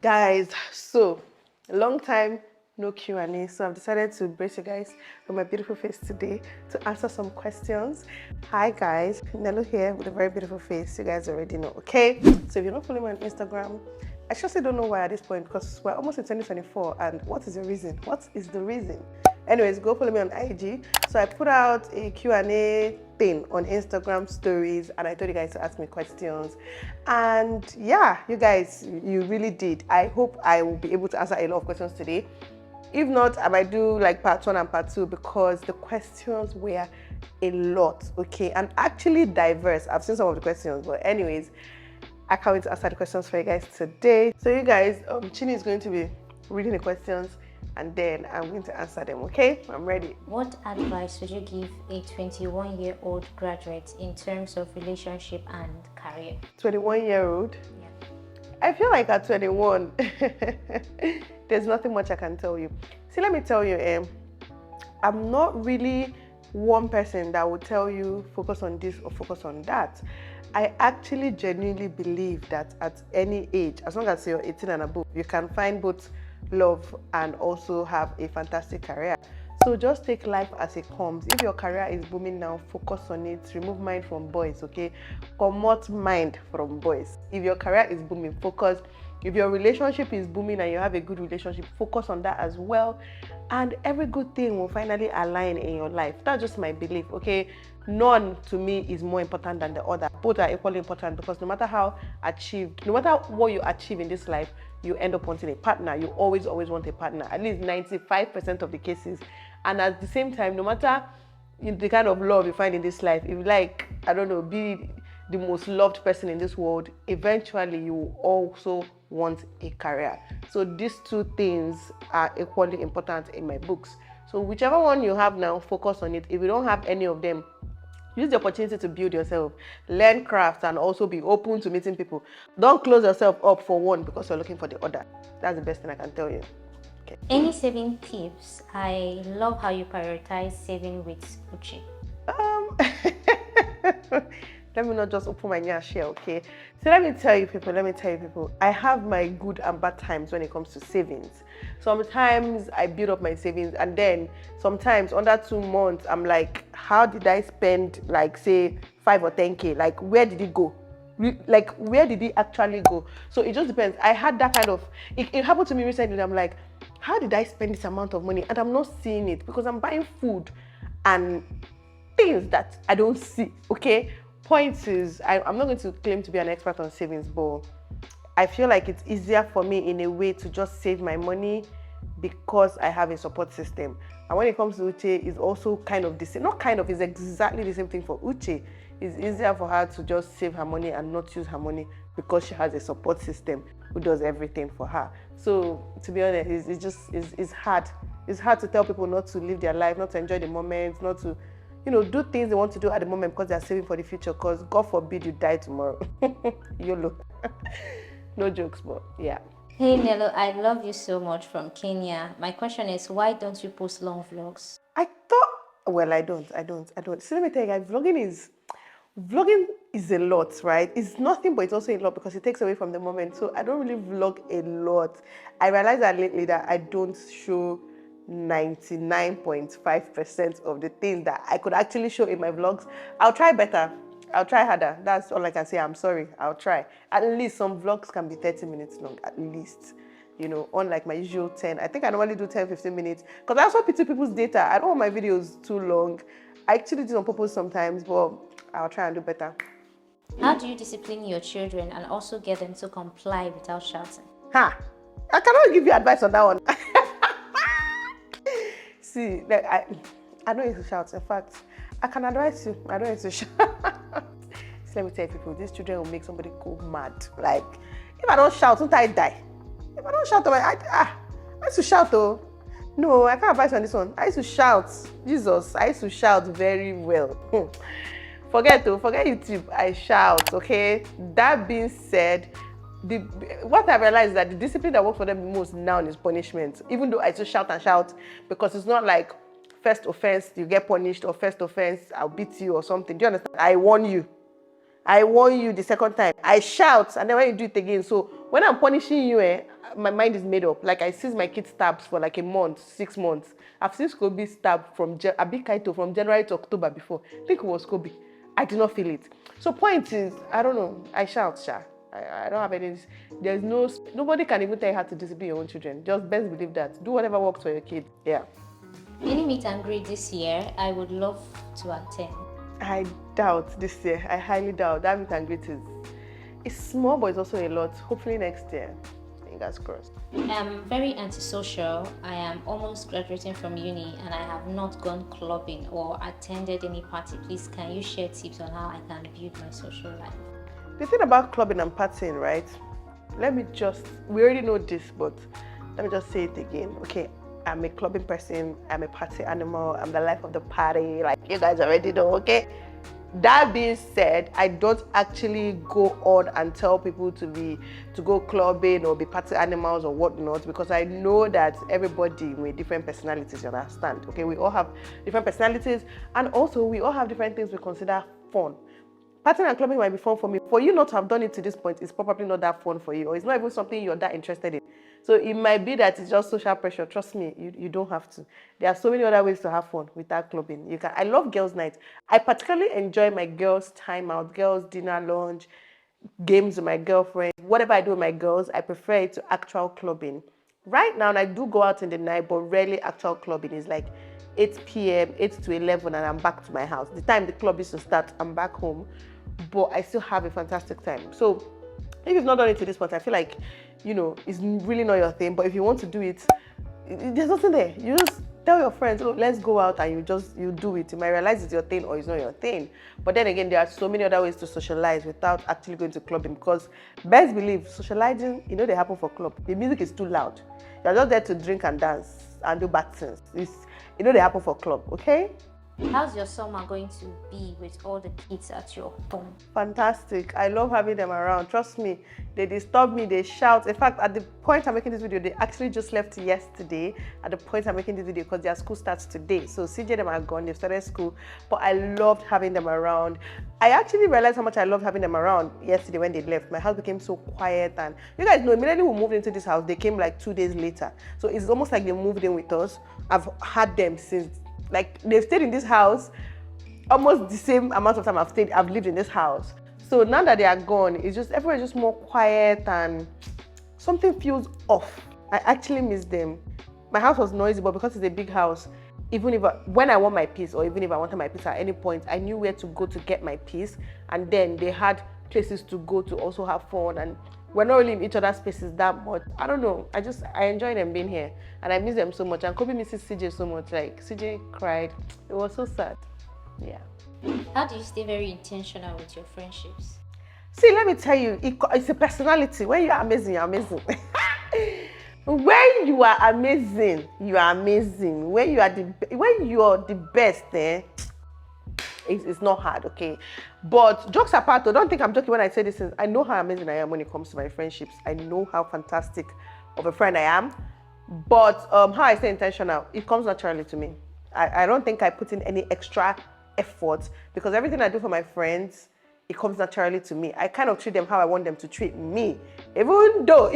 Guys, so long time no Q&A, so I've decided to brace you guys with my beautiful face today to answer some questions. Hi guys, Nelo here with a very beautiful face. You guys already know, okay? So if you're not following me on Instagram, I just don't know why at this point, because we're almost in 2024, and what is the reason? What is the reason? Anyways, go follow me on IG. So I put out a Q&A thing on Instagram stories, and I told you guys to ask me questions. And yeah, you guys, you really did. I hope I will be able to answer a lot of questions today. If not, I might do like part 1 and part 2 because the questions were a lot, okay? And actually diverse. I've seen some of the questions, but anyways, I can't wait to answer the questions for you guys today. So you guys, Chini is going to be reading the questions and then I'm going to answer them, okay? I'm ready. What advice would you give a 21-year-old graduate in terms of relationship and career? 21-year-old? Yeah. I feel like at 21, there's nothing much I can tell you. See, let me tell you, I'm not really one person that will tell you focus on this or focus on that. I actually genuinely believe that at any age, as long as you're 18 and above, you can find both love and also have a fantastic career. So just take life as it comes. If your career is booming now, focus on it. Remove mind from boys, okay? Promote mind from boys. If your career is booming, focus. If your relationship is booming and you have a good relationship, focus on that as well. And every good thing will finally align in your life. That's just my belief, okay? None to me is more important than the other. Both are equally important because no matter what you achieve in this life, you end up wanting a partner. You always want a partner, at least 95% of the cases. And at the same time, no matter the kind of love you find in this life, if you like, I don't know, be the most loved person in this world, eventually you will also want a career. So these two things are equally important in my books. So whichever one you have now, focus on it. If you don't have any of them, use the opportunity to build yourself, learn crafts, and also be open to meeting people. Don't close yourself up for one because you're looking for the other. That's the best thing I can tell you. Okay. Any saving tips? I love how you prioritize saving with Uche. Let me not just open my nyash here, okay? So let me tell you people, I have my good and bad times when it comes to savings. Sometimes I build up my savings and then sometimes under 2 months, I'm like, how did I spend like say 5 or 10K? Like where did it go? Like where did it actually go? So it just depends. I had that kind of, it happened to me recently. I'm like, how did I spend this amount of money? And I'm not seeing it because I'm buying food and things that I don't see, okay? Point is, I'm not going to claim to be an expert on savings, but I feel like it's easier for me in a way to just save my money because I have a support system. And when it comes to Uche, it's also kind of the same. Not kind of, it's exactly the same thing for Uche. It's easier for her to just save her money and not use her money because she has a support system who does everything for her. So to be honest, it's hard. It's hard to tell people not to live their life, not to enjoy the moment, not to do things they want to do at the moment because they're saving for the future, because God forbid you die tomorrow. YOLO. No jokes, but yeah. Hey Nelo, I love you so much from Kenya. My question is, why don't you post long vlogs? I don't. So let me tell you guys, vlogging is a lot, right? It's nothing, but it's also a lot because it takes away from the moment. So I don't really vlog a lot. I realized that lately that I don't show 99.5% of the things that I could actually show in my vlogs. I'll try better. I'll try harder. That's all I can say. I'm sorry. I'll try. At least some vlogs can be 30 minutes long, at least. Unlike my usual 10. I think I normally do 10, 15 minutes. Because I also pity people's data. I don't want my videos too long. I actually do on purpose sometimes, but I'll try and do better. How do you discipline your children and also get them to comply without shouting? I cannot give you advice on that one. See, I don't need to shout. In fact, I can advise you. I don't need to shout. So let me tell you people, these children will make somebody go mad. Like, if I don't shout, won't I die? If I don't shout, I used to shout though. No, I can't advise you on this one. I used to shout. Jesus, I used to shout very well. Forget YouTube, I shout, okay? That being said, what I realized is that the discipline that works for them the most now is punishment. Even though I just shout and shout, because it's not like first offense, you get punished, or first offense, I'll beat you or something. Do you understand? I warn you the second time. I shout, and then when you do it again. So when I'm punishing you, my mind is made up. Like I see my kid stabbed for like a month, 6 months. I've seen Kobe stabbed from Abi Kaito from January to October before. I think it was Kobe. I did not feel it. So point is, I don't know. I shout, sha. I don't have any. There's nobody can even tell you how to discipline your own children. Just best believe that. Do whatever works for your kid. Yeah. Any meet and greet this year, I would love to attend. I doubt this year. I highly doubt. That meet and greet it's small, but it's also a lot. Hopefully next year. Fingers crossed. I'm very antisocial. I am almost graduating from uni and I have not gone clubbing or attended any party. Please, can you share tips on how I can build my social life? The thing about clubbing and partying, right? We already know this, but let me just say it again. Okay, I'm a clubbing person. I'm a party animal. I'm the life of the party. Like you guys already know, okay? That being said, I don't actually go on and tell people to go clubbing or be party animals or whatnot, because I know that everybody with different personalities, you understand? Okay, we all have different personalities, and also we all have different things we consider fun. Partying and clubbing might be fun for me. For you not to have done it to this point, it's probably not that fun for you, or it's not even something you're that interested in. So it might be that it's just social pressure. Trust me, you don't have to. There are so many other ways to have fun without clubbing. I love girls' night. I particularly enjoy my girls' time out, girls' dinner, lunch, games with my girlfriend. Whatever I do with my girls, I prefer it to actual clubbing. Right now, I do go out in the night, but rarely actual clubbing. Is like 8 p.m., 8 to 11, and I'm back to my house. The time the club is to start, I'm back home. But I still have a fantastic time. So if you've not done it to this point, I feel like, it's really not your thing. But if you want to do it, there's nothing there. You just tell your friends, oh, let's go out, and you do it. You might realize it's your thing or it's not your thing. But then again, there are so many other ways to socialize without actually going to clubbing, because best believe socializing, they happen for club. The music is too loud. You're just there to drink and dance and do bad things. They happen for club, okay? How's your summer going to be with all the kids at your home? Fantastic. I love having them around. Trust me, they disturb me, they shout. In fact, at the point I'm making this video, they actually just left yesterday. At the point I'm making this video, because their school starts today. So CJ them are gone, they've started school. But I loved having them around. I actually realized how much I loved having them around yesterday when they left. My house became so quiet, and you guys know, immediately we moved into this house, they came like 2 days later. So it's almost like they moved in with us. I've had them since. Like, they've stayed in this house almost the same amount of time I've lived in this house. So now that they are gone, it's just everywhere is just more quiet and something feels off. I actually miss them. My house was noisy, but because it's a big house, even when I want my peace, or even if I wanted my peace at any point, I knew where to go to get my peace. And then they had places to go to also have fun, and we're not really in each other's spaces that much. I don't know. I enjoy them being here, and I miss them so much. And Kobe misses CJ so much. Like, CJ cried. It was so sad. Yeah. How do you stay very intentional with your friendships? See, let me tell you, it's a personality. When you're amazing, you're amazing. When you are amazing, you are amazing. When you are the best, it's not hard, okay? But jokes apart, don't think I'm joking when I say this. I know how amazing I am when it comes to my friendships. I know how fantastic of a friend I am. But how I stay intentional, it comes naturally to me. I don't think I put in any extra effort, because everything I do for my friends, it comes naturally to me. I kind of treat them how I want them to treat me. Even though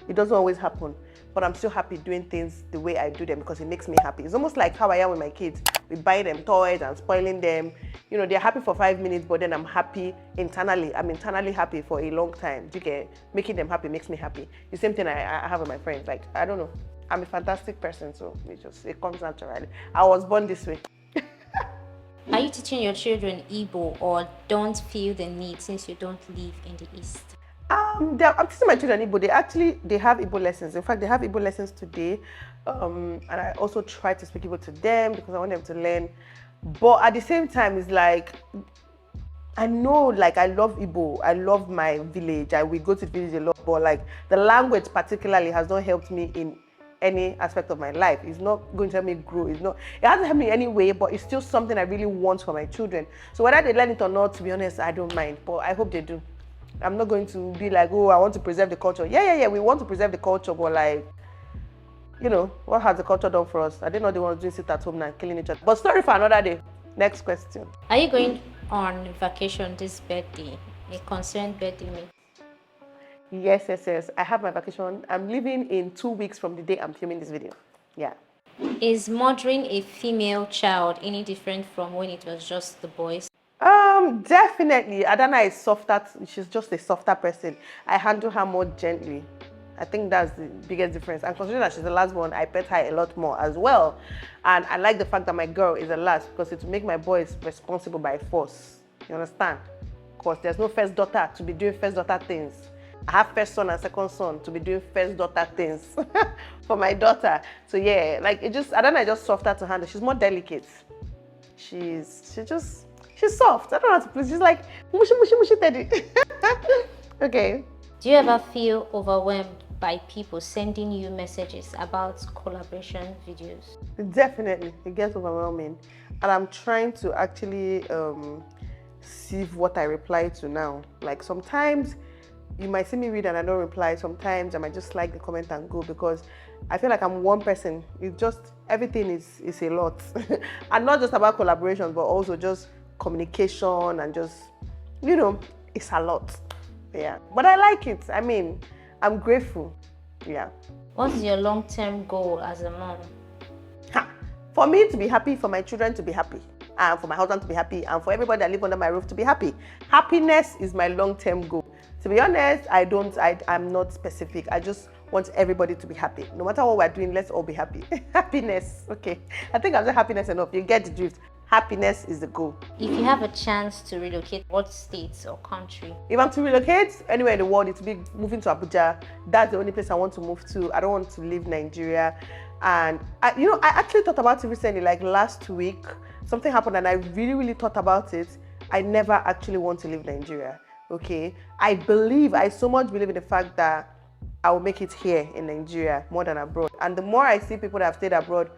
it doesn't always happen. But I'm still happy doing things the way I do them, because it makes me happy. It's almost like how I am with my kids. We buy them toys and spoiling them. They're happy for 5 minutes, but then I'm happy internally. I'm internally happy for a long time. Making them happy makes me happy. The same thing I have with my friends. Like, I don't know. I'm a fantastic person, so it comes naturally. I was born this way. Are you teaching your children Igbo, or don't feel the need since you don't live in the East? I'm teaching my children Igbo. They have Igbo lessons. In fact, they have Igbo lessons today. And I also try to speak Igbo to them, because I want them to learn. But at the same time, it's like, I know, like, I love Igbo. I love my village. We go to the village a lot. But like, the language particularly has not helped me in any aspect of my life. It's not going to help me grow. It hasn't helped me anyway, but it's still something I really want for my children. So whether they learn it or not, to be honest, I don't mind. But I hope they do. I'm not going to be like, oh, I want to preserve the culture. Yeah, we want to preserve the culture, but like, what has the culture done for us? I didn't know they want to sit at home now killing each other. But story for another day. Next question. Are you going on vacation this birthday? A concerned birthday me? Yes, yes, yes. I have my vacation. I'm leaving in 2 weeks from the day I'm filming this video. Yeah. Is mothering a female child any different from when it was just the boys? Definitely. Adana is softer. She's just a softer person. I handle her more gently. I think that's the biggest difference. And considering that she's the last one, I pet her a lot more as well. And I like the fact that my girl is the last because it will make my boys responsible by force. You understand? Because there's no first daughter to be doing first daughter things. I have first son and second son to be doing first daughter things for my daughter. So yeah, like it just, Adana is just softer to handle. She's more delicate. She's soft. I don't know how to put it. She's like mushy mushy mushy teddy. Okay. Do you ever feel overwhelmed by people sending you messages about collaboration videos? Definitely, it gets overwhelming, and I'm trying to actually sieve what I reply to now. Like sometimes you might see me read and I don't reply. Sometimes I might just like the comment and go because I feel like I'm one person. It's just everything is a lot, and not just about collaboration, but also just communication and just it's a lot. Yeah, but I like it. I mean, I'm grateful. Yeah. What is your long-term goal as a mom? For me to be happy, for my children to be happy, and for my husband to be happy, and for everybody that live under my roof to be happy. Happiness is my long-term goal. To be honest, I'm not specific. I just want everybody to be happy. No matter what we're doing, let's all be happy. Happiness, okay. I think I've said happiness enough. You get the drift. Happiness is the goal. If you have a chance to relocate, what states or country? If I'm to relocate anywhere in the world, it will be moving to Abuja. That's the only place I want to move to. I don't want to leave Nigeria. And I actually thought about it recently, like last week. Something happened and I really, really thought about it. I never actually want to leave Nigeria. Okay. I so much believe in the fact that I will make it here in Nigeria more than abroad. And the more I see people that have stayed abroad,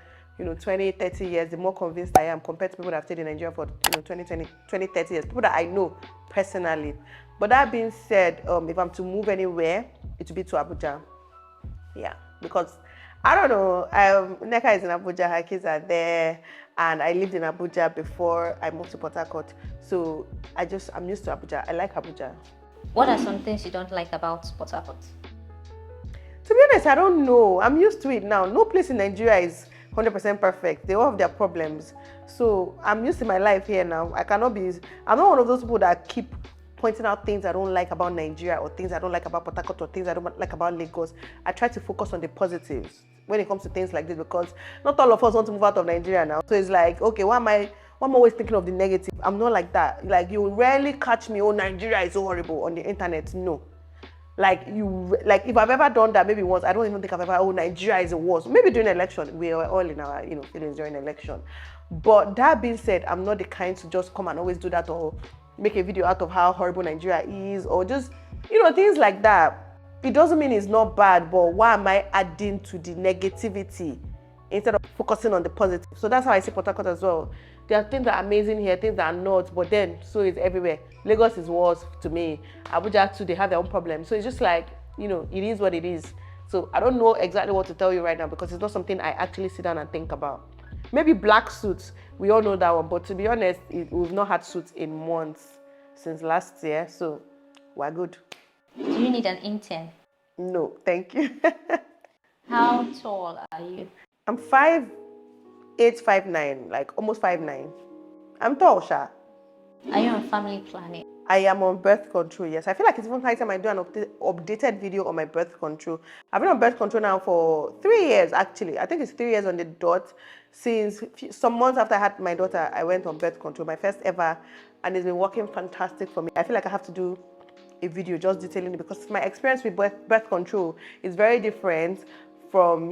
20, 30 years, the more convinced I am compared to people that have stayed in Nigeria for 20, 30 years, people that I know personally. But that being said, if I'm to move anywhere, it will be to Abuja. Yeah, because I don't know, Neka is in Abuja, her kids are there, and I lived in Abuja before I moved to Port Harcourt. So I'm used to Abuja. I like Abuja. What are some things you don't like about Port Harcourt? To be honest, I don't know. I'm used to it now. No place in Nigeria is 100% perfect. They all have their problems. So I'm used to my life here now. I'm not one of those people that keep pointing out things I don't like about Nigeria or things I don't like about Port Harcourt or things I don't like about Lagos. I try to focus on the positives when it comes to things like this because not all of us want to move out of Nigeria now. So it's like, okay, why am I always thinking of the negative? I'm not like that. Like you will rarely catch me, oh, Nigeria is so horrible on the internet. No. Like if I've ever done that maybe once, I don't even think I've ever, oh, Nigeria is the worst. Maybe during election, we were all in our, feelings during election. But that being said, I'm not the kind to just come and always do that or make a video out of how horrible Nigeria is or just, things like that. It doesn't mean it's not bad, but why am I adding to the negativity instead of focusing on the positive? So that's how I see Port Harcourt as well. There are things that are amazing here, things that are not, but then so is everywhere. Lagos is worse to me. Abuja too, they have their own problems. So it's just like, it is what it is. So I don't know exactly what to tell you right now because it's not something I actually sit down and think about. Maybe black suits, we all know that one, but to be honest, we've not had suits in months since last year, so we're good. Do you need an intern? No, thank you. How tall are you? I'm 5'8", 5'9", like almost 5'9". I'm tall, Sha. Are you on family planning? I am on birth control, yes. I feel like it's even high time I do an updated video on my birth control. I've been on birth control now for 3 years, actually. I think it's 3 years on the dot. Since some months after I had my daughter, I went on birth control, my first ever, and it's been working fantastic for me. I feel like I have to do a video just detailing it because my experience with birth control is very different from,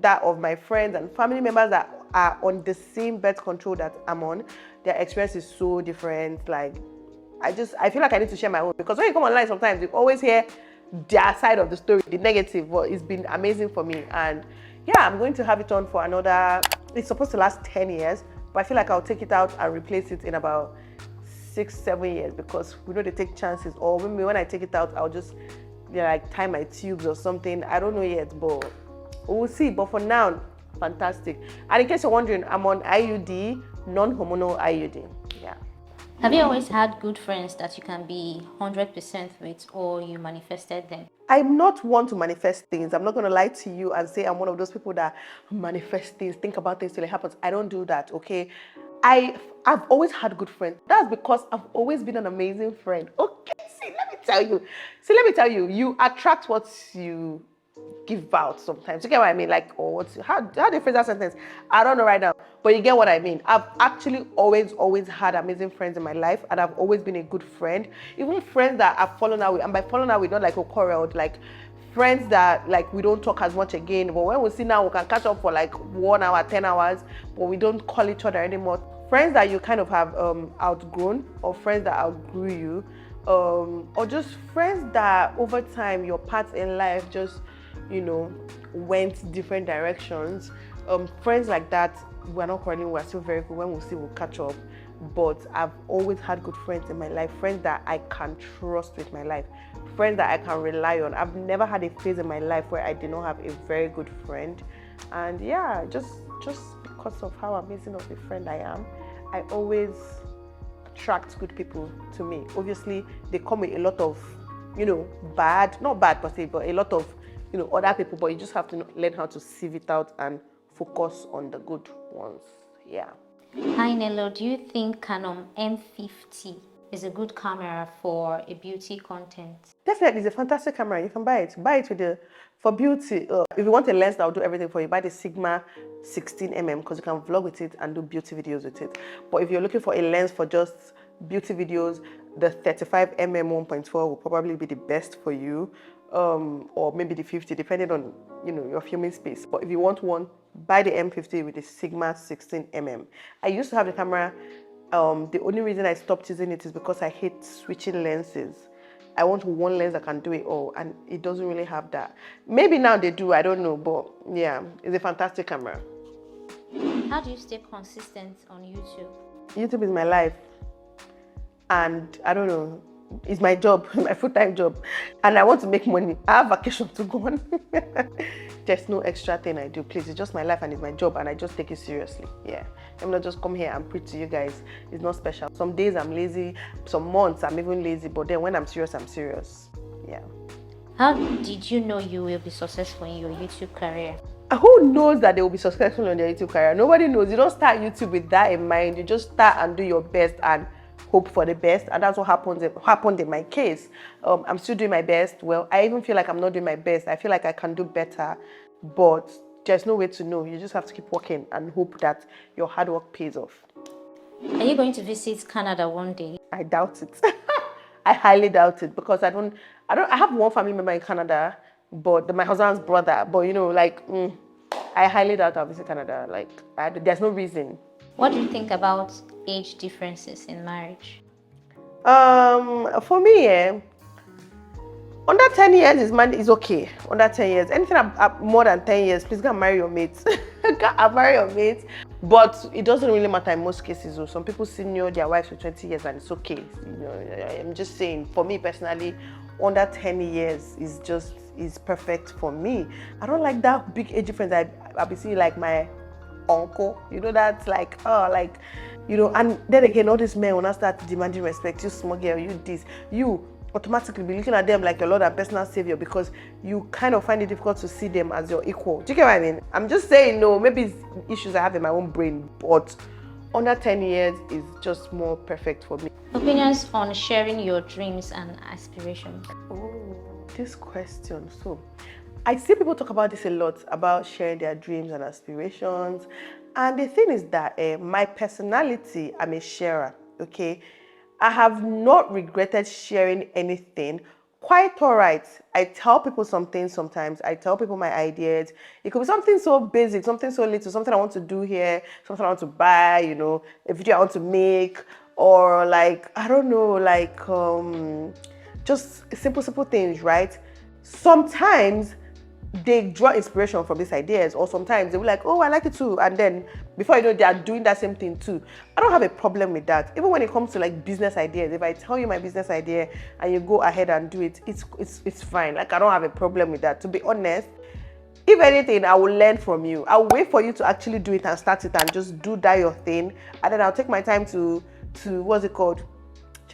that of my friends and family members that are on the same birth control that I'm on. Their experience is so different. Like, I feel like I need to share my own because when you come online sometimes you always hear their side of the story, the negative, but it's been amazing for me. And yeah, I'm going to have it on for another, it's supposed to last 10 years, but I feel like I'll take it out and replace it in about 6-7 years because we know they take chances, or maybe when I take it out I'll just tie my tubes or something. I don't know yet, but we'll see. But for now, fantastic. And in case you're wondering, I'm on IUD, non-hormonal IUD. Yeah. Have you always had good friends that you can be 100% with, or you manifested them? I'm not one to manifest things. I'm not going to lie to you and say I'm one of those people that manifest things, think about things till it happens. I don't do that, okay? I've always had good friends. That's because I've always been an amazing friend. Okay, let me tell you, you attract what you give out sometimes. You get what I mean? Like, or what's how do you phrase that sentence? I don't know right now, but you get what I mean. I've actually always had amazing friends in my life, and I've always been a good friend. Even friends that I've fallen out with, and by fallen out with, not like a quarrel, like friends that like we don't talk as much again. But when we see now, we can catch up for like 1 hour, 10 hours, but we don't call each other anymore. Friends that you kind of have outgrown, or friends that outgrew you, or just friends that over time your paths in life just went different directions. Friends like that, we're not quarreling, we're still very good. When we see, we'll catch up. But I've always had good friends in my life, friends that I can trust with my life, friends that I can rely on. I've never had a phase in my life where I did not have a very good friend. And yeah, just because of how amazing of a friend I am, I always attract good people to me. Obviously, they come with a lot of, not bad per se, but a lot of other people, but you just have to learn how to sieve it out and focus on the good ones. Yeah. Hi Nelo, do you think Canon M50 is a good camera for a beauty content? Definitely, it's a fantastic camera. You can buy it. Buy it for beauty. If you want a lens that will do everything for you, buy the Sigma 16mm because you can vlog with it and do beauty videos with it. But if you're looking for a lens for just beauty videos, the 35mm 1.4 will probably be the best for you. Or maybe the 50, depending on your filming space. But if you want one, buy the M50 with the Sigma 16mm. I used to have the camera. The only reason I stopped using it is because I hate switching lenses. I want one lens that can do it all, and it doesn't really have that. Maybe now they do, I don't know, but yeah, it's a fantastic camera. How do you stay consistent on YouTube? YouTube is my life, and I don't know, it's my job, my full-time job, and I want to make money. I have vacation to go on. There's no extra thing I do, please. It's just my life and it's my job, and I just take it seriously. Yeah, I'm not just come here and preach to you guys. It's not special. Some days I'm lazy, some months I'm even lazy, but then when I'm serious, I'm serious. Yeah. How did you know you will be successful in your YouTube career? Who knows that they will be successful in their YouTube career? Nobody knows. You don't start YouTube with that in mind. You just start and do your best and hope for the best, and that's what happened in my case. I'm still doing my best. Well, I even feel like I'm not doing my best. I feel like I can do better, but there's no way to know. You just have to keep working and hope that your hard work pays off. Are you going to visit Canada one day? I doubt it. I highly doubt it because I have one family member in Canada, but my husband's brother. But I highly doubt I'll visit Canada. There's no reason. What do you think about age differences in marriage? For me, under 10 years is okay. Under 10 years, anything more than 10 years, please go and marry your mates. Marry your mates. But it doesn't really matter in most cases. So some people senior their wives for 20 years and it's okay. I'm just saying, for me personally, under 10 years is perfect for me. I don't like that big age difference. I'll be seeing like my uncle, that's and then again, all these men when I start demanding respect, you small girl, you this, you automatically be looking at them like your Lord and personal savior because you kind of find it difficult to see them as your equal. Do you get what I mean? I'm just saying, no, maybe it's issues I have in my own brain, but under 10 years is just more perfect for me. Opinions on sharing your dreams and aspirations. Oh, this question. So I see people talk about this a lot, about sharing their dreams and aspirations. And the thing is that my personality, I'm a sharer, okay? I have not regretted sharing anything. Quite all right. I tell people something sometimes. I tell people my ideas. It could be something so basic, something so little, something I want to do here, something I want to buy, a video I want to make, or I don't know, just simple things, right? Sometimes they draw inspiration from these ideas, or sometimes they will like, oh, I like it too, and then before you know, they are doing that same thing too. I don't have a problem with that. Even when it comes to business ideas, if I tell you my business idea and you go ahead and do it, it's fine. I don't have a problem with that. To be honest, if anything, I will learn from you. I'll wait for you to actually do it and start it and just do that your thing, and then I'll take my time to what's it called,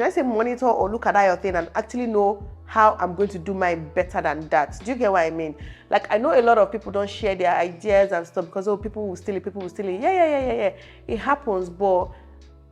should I say monitor or look at that your thing and actually know how I'm going to do mine better than that? Do you get what I mean? Like, I know a lot of people don't share their ideas and stuff because, oh, people will steal it. Yeah. It happens, but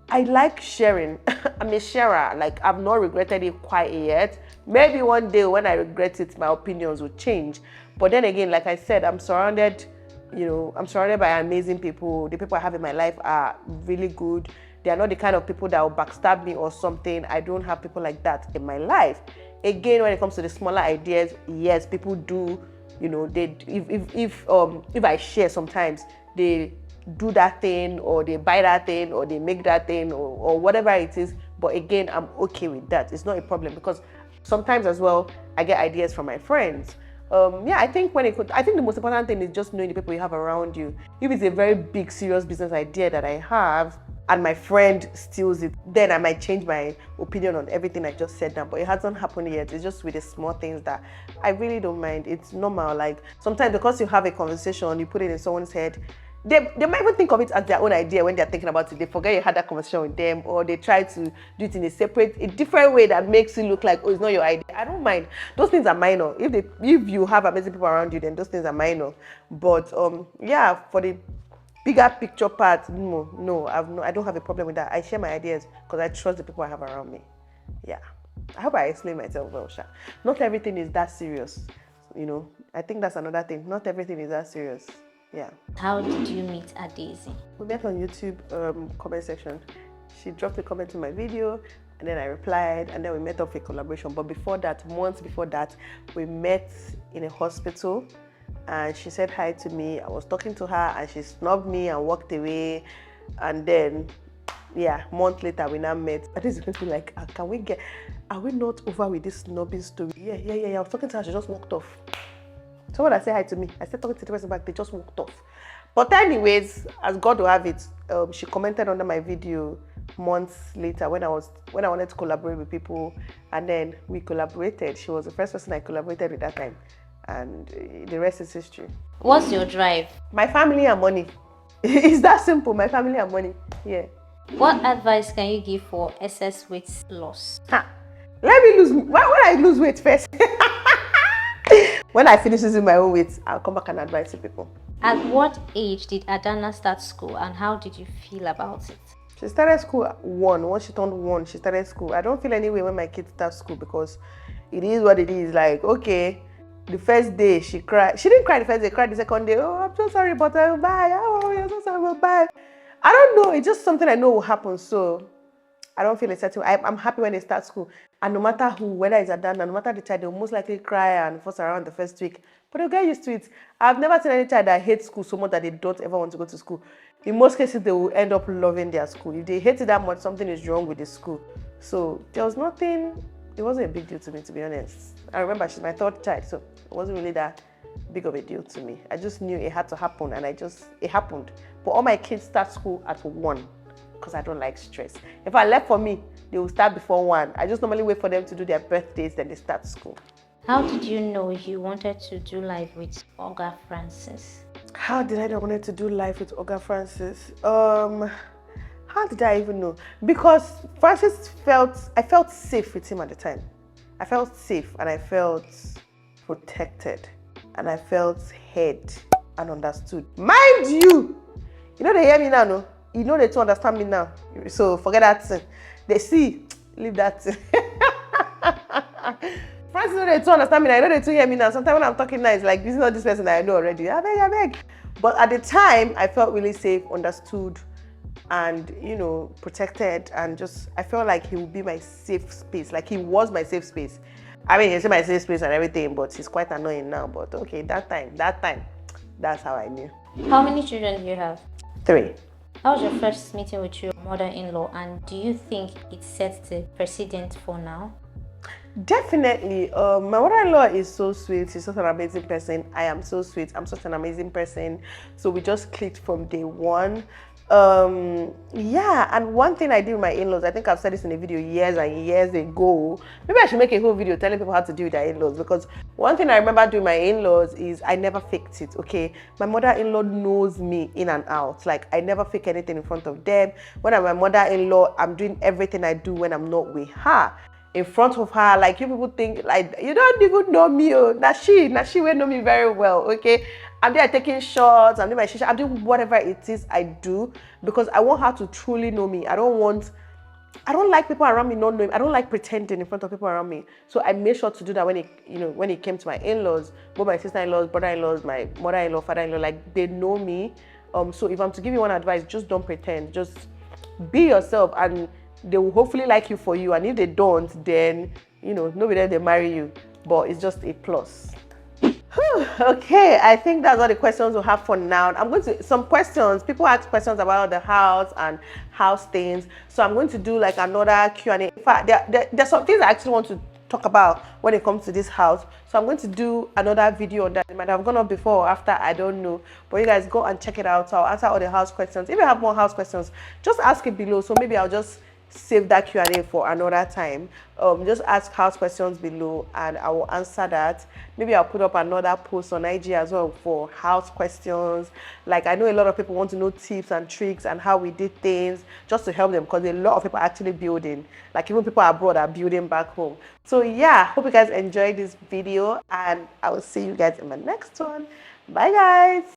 I like sharing. I'm a sharer. Like, I've not regretted it quite yet. Maybe one day when I regret it, my opinions will change. But then again, like I said, I'm surrounded by amazing people. The people I have in my life are really good. They are not the kind of people that will backstab me or something. I don't have people like that in my life. Again, when it comes to the smaller ideas, yes, people do, if I share sometimes, they do that thing or they buy that thing or they make that thing or whatever it is. But again, I'm okay with that. It's not a problem because sometimes as well, I get ideas from my friends. I think the most important thing is just knowing the people you have around you. If it's a very big, serious business idea that I have and my friend steals it, then I might change my opinion on everything I just said now. But it hasn't happened yet. It's just with the small things that I really don't mind. It's normal. Like sometimes because you have a conversation, you put it in someone's head, they might even think of it as their own idea when they're thinking about it. They forget you had that conversation with them, or they try to do it in a different way that makes it look like, oh, it's not your idea. I don't mind. Those things are minor. If you have amazing people around you, then those things are minor. But for the bigger picture part, no, I don't have a problem with that. I share my ideas because I trust the people I have around me. Yeah. I hope I explained myself well, Sha. Not everything is that serious. I think that's another thing. Not everything is that serious. Yeah. How did you meet Adaisy? We met on YouTube comment section. She dropped a comment to my video and then I replied and then we met up for a collaboration. But months before that, we met in a hospital and she said hi to me. I was talking to her and she snubbed me and walked away. And then, month later we now met. I just feel like, are we not over with this snubbing story? Yeah. I was talking to her, she just walked off. So when I say hi to me, I said talking to the person back, they just walked off. But anyways, as God will have it, she commented under my video months later when I wanted to collaborate with people, and then we collaborated. She was the first person I collaborated with that time, and the rest is history. What's your drive? My family and money. It's that simple. My family and money. Yeah. What advice can you give for excess weight loss? Let me lose. Why would I lose weight first? When I finish losing my own weight, I'll come back and advise to people. At what age did Adana start school and how did you feel about it? She started school at 1. Once she turned 1, she started school. I don't feel any way when my kids start school because it is what it is. Like, okay, the first day she cried. She didn't cry the first day, cried the second day. Oh, I'm so sorry, but I will buy. Oh, I'm so sorry, I will buy. I don't know. It's just something I know will happen. So I don't feel excited. I'm happy when they start school. And no matter who, whether it's Adana, no matter the child, they'll most likely cry and fuss around the first week. But they'll get used to it. I've never seen any child that hates school so much that they don't ever want to go to school. In most cases, they will end up loving their school. If they hate it that much, something is wrong with the school. So there was nothing, it wasn't a big deal to me, to be honest. I remember she's my third child, so it wasn't really that big of a deal to me. I just knew it had to happen, and it happened. But all my kids start school at 1. Because I don't like stress. If I left for me, they will start before 1. I just normally wait for them to do their birthdays, then they start school. How did you know you wanted to do life with Oga Francis? How did I know I wanted to do life with Oga Francis? How did I even know? Because Francis I felt safe with him at the time. I felt safe and I felt protected and I felt heard and understood. Mind you, they hear me now, no? They don't understand me now. So forget that thing. They see, leave that thing. Francis, they don't understand me now. They don't hear me now. Sometimes when I'm talking now, it's like, this is not this person that I know already. I beg. But at the time, I felt really safe, understood, and, protected. And I felt like he would be my safe space. Like he was my safe space. I mean, he's my safe space and everything, but he's quite annoying now. But okay, that time, that's how I knew. How many children do you have? 3. How was your first meeting with your mother-in-law, and do you think it sets the precedent for now? Definitely. My mother-in-law is so sweet. She's such an amazing person. I am so sweet. I'm such an amazing person. So we just clicked from day one. Yeah, and one thing I do with my in-laws, I think I've said this in a video years and years ago. Maybe I should make a whole video telling people how to deal with their in-laws, because one thing I remember doing my in-laws is I never faked it. Okay, my mother-in-law knows me in and out. Like, I never fake anything in front of them. When I'm my mother-in-law, I'm doing everything I do when I'm not with her, in front of her. Like, you people think like you don't even know me. Oh, she will know me very well. Okay, I'm there taking shots, I'm doing my shisha, I'm doing whatever it is I do, because I want her to truly know me. I don't like people around me not knowing. I don't like pretending in front of people around me. So I made sure to do that when it came to my in-laws, both my sister-in-laws, brother-in-laws, my mother-in-law, father-in-law, like, they know me. So if I'm to give you one advice, just don't pretend. Just be yourself, and they will hopefully like you for you. And if they don't, then nobody they marry you. But it's just a plus. Okay, I think that's all the questions we'll have for now. I'm going to some questions. People ask questions about the house and house things, so I'm going to do like another Q&A. In fact, there's some things I actually want to talk about when it comes to this house, so I'm going to do another video on that. It might have gone up before or after, I don't know, but you guys go and check it out. So I'll answer all the house questions. If you have more house questions, just ask it below, so maybe I'll just save that Q&A for another time. Just ask house questions below and I will answer that. Maybe I'll put up another post on IG as well for house questions. Like, I know a lot of people want to know tips and tricks and how we did things, just to help them, because a lot of people are actually building. Like, even people abroad are building back home. So yeah, hope you guys enjoyed this video, and I will see you guys in my next one. Bye guys.